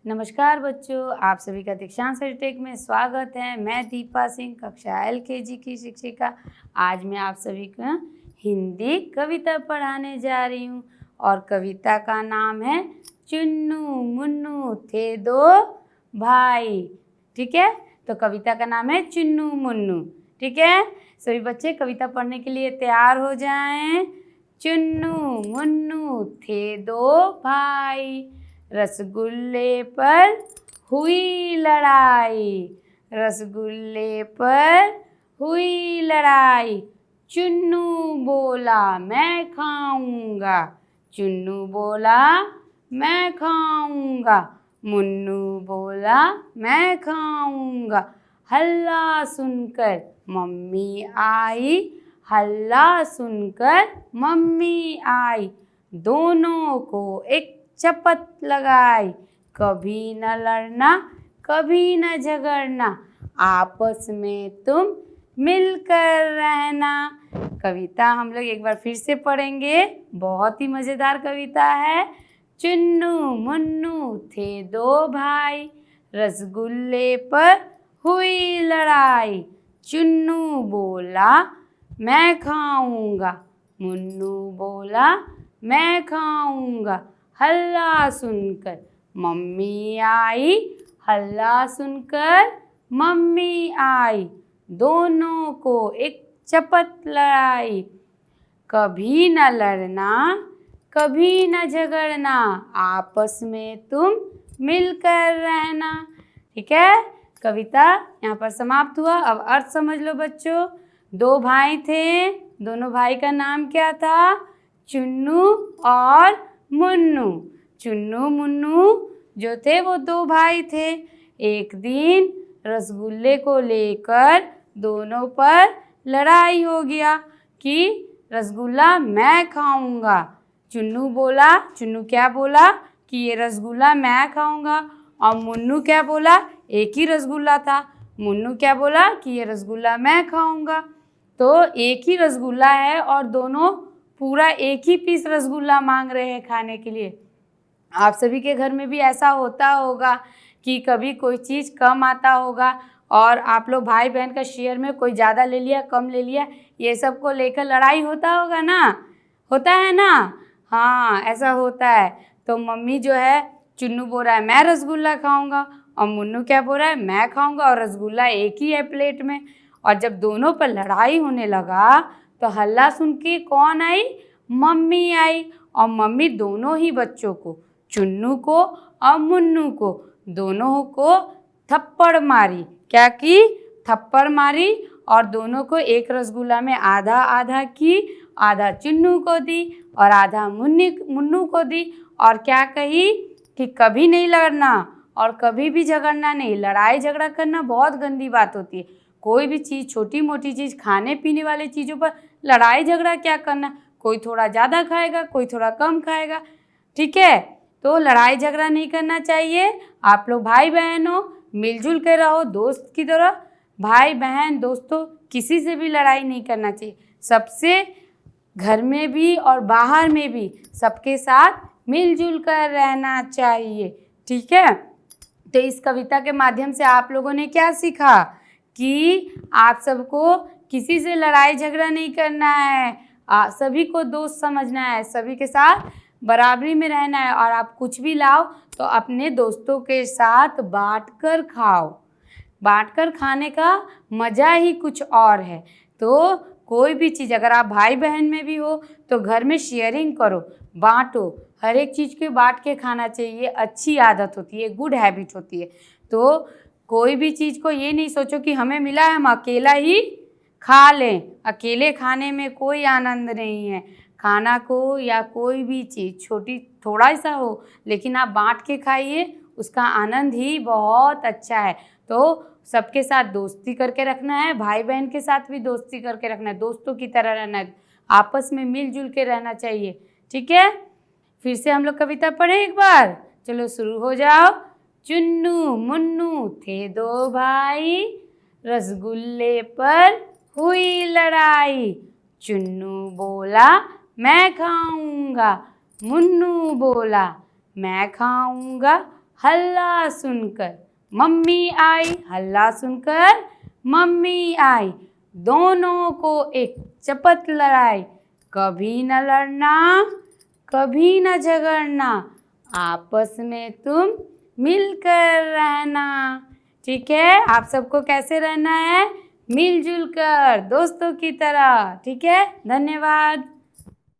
नमस्कार बच्चों, आप सभी का दीक्षांत टेक में स्वागत है। मैं दीपा सिंह, कक्षा LKG की शिक्षिका। आज मैं आप सभी को हिंदी कविता पढ़ाने जा रही हूँ और कविता का नाम है चुन्नू मुन्नू थे दो भाई। ठीक है, तो कविता का नाम है चुन्नू मुन्नू। ठीक है, सभी बच्चे कविता पढ़ने के लिए तैयार हो जाएं। चुन्नू मुन्नू थे दो भाई, रसगुल्ले पर हुई लड़ाई। रसगुल्ले पर हुई लड़ाई। चुन्नू बोला मैं खाऊंगा। चुन्नू बोला मैं खाऊंगा। मुन्नू बोला मैं खाऊंगा। हल्ला सुनकर मम्मी आई। हल्ला सुनकर मम्मी आई। दोनों को एक शपथ लगाई, कभी न लड़ना कभी न झगड़ना, आपस में तुम मिलकर रहना। कविता हम लोग एक बार फिर से पढ़ेंगे, बहुत ही मज़ेदार कविता है। चुन्नू मुन्नू थे दो भाई, रसगुल्ले पर हुई लड़ाई। चुन्नू बोला मैं खाऊंगा। मुन्नू बोला मैं खाऊंगा। हल्ला सुनकर मम्मी आई। हल्ला सुनकर मम्मी आई। दोनों को एक शपथ लड़ाई, कभी न लड़ना कभी न झगड़ना, आपस में तुम मिलकर रहना। ठीक है, कविता यहाँ पर समाप्त हुआ। अब अर्थ समझ लो बच्चों। दो भाई थे, दोनों भाई का नाम क्या था? चुन्नू और मुन्नू। चुन्नू मुन्नू जो थे वो दो भाई थे। एक दिन रसगुल्ले को लेकर दोनों पर लड़ाई हो गया कि रसगुल्ला मैं खाऊंगा। चुन्नू क्या बोला कि ये रसगुल्ला मैं खाऊंगा, और मुन्नू क्या बोला? एक ही रसगुल्ला था। मुन्नू क्या बोला कि ये रसगुल्ला मैं खाऊंगा। तो एक ही रसगुल्ला है और दोनों पूरा एक ही पीस रसगुल्ला मांग रहे हैं खाने के लिए। आप सभी के घर में भी ऐसा होता होगा कि कभी कोई चीज़ कम आता होगा और आप लोग भाई बहन का शेयर में कोई ज़्यादा ले लिया कम ले लिया, ये सब को लेकर लड़ाई होता होगा ना, होता है ना? हाँ, ऐसा होता है। तो मम्मी जो है, चुन्नू बोल रहा है मैं रसगुल्ला खाऊंगा, और मुन्नू क्या बोल रहा है मैं खाऊंगा, और रसगुल्ला एक ही है प्लेट में। और जब दोनों पर लड़ाई होने लगा तो हल्ला सुन के कौन आई? मम्मी आई। और मम्मी दोनों ही बच्चों को, चुन्नू को और मुन्नू को, दोनों को थप्पड़ मारी। क्या की? थप्पड़ मारी। और दोनों को एक रसगुल्ला में आधा आधा की, आधा चुन्नू को दी और आधा मुन्नू को दी। और क्या कही कि कभी नहीं लड़ना और कभी भी झगड़ना नहीं। लड़ाई झगड़ा करना बहुत गंदी बात होती है। कोई भी चीज़, छोटी मोटी चीज़, खाने पीने वाले चीज़ों पर लड़ाई झगड़ा क्या करना। कोई थोड़ा ज़्यादा खाएगा, कोई थोड़ा कम खाएगा। ठीक है, तो लड़ाई झगड़ा नहीं करना चाहिए। आप लोग भाई बहन हो, मिलजुल के रहो दोस्त की तरह। भाई बहन दोस्तों किसी से भी लड़ाई नहीं करना चाहिए। सबसे, घर में भी और बाहर में भी सबके साथ मिलजुल कर रहना चाहिए। ठीक है, तो इस कविता के माध्यम से आप लोगों ने क्या सीखा कि आप सबको किसी से लड़ाई झगड़ा नहीं करना है, सभी को दोस्त समझना है, सभी के साथ बराबरी में रहना है। और आप कुछ भी लाओ तो अपने दोस्तों के साथ बांट कर खाओ। बांट कर खाने का मज़ा ही कुछ और है। तो कोई भी चीज़, अगर आप भाई बहन में भी हो तो घर में शेयरिंग करो, बांटो। हर एक चीज़ को बांट के खाना चाहिए, अच्छी आदत होती है, गुड हैबिट होती है। तो कोई भी चीज़ को ये नहीं सोचो कि हमें मिला है हम अकेला ही खा लें। अकेले खाने में कोई आनंद नहीं है। खाना को या कोई भी चीज़ छोटी थोड़ा सा हो, लेकिन आप बांट के खाइए, उसका आनंद ही बहुत अच्छा है। तो सबके साथ दोस्ती करके रखना है, भाई बहन के साथ भी दोस्ती करके रखना है, दोस्तों की तरह रहना है, आपस में मिलजुल के रहना चाहिए। ठीक है, फिर से हम लोग कविता पढ़ें एक बार। चलो शुरू हो जाओ। चुन्नू मुन्नू थे दो भाई, रसगुल्ले पर हुई लड़ाई। चुन्नू बोला मैं खाऊंगा। मुन्नू बोला मैं खाऊंगा। हल्ला सुनकर मम्मी आई, हल्ला सुनकर मम्मी आई, दोनों को एक चपत लड़ाई, कभी न लड़ना कभी न झगड़ना, आपस में तुम मिलकर रहना। ठीक है, आप सबको कैसे रहना है? मिलजुल कर, दोस्तों की तरह। ठीक है, धन्यवाद।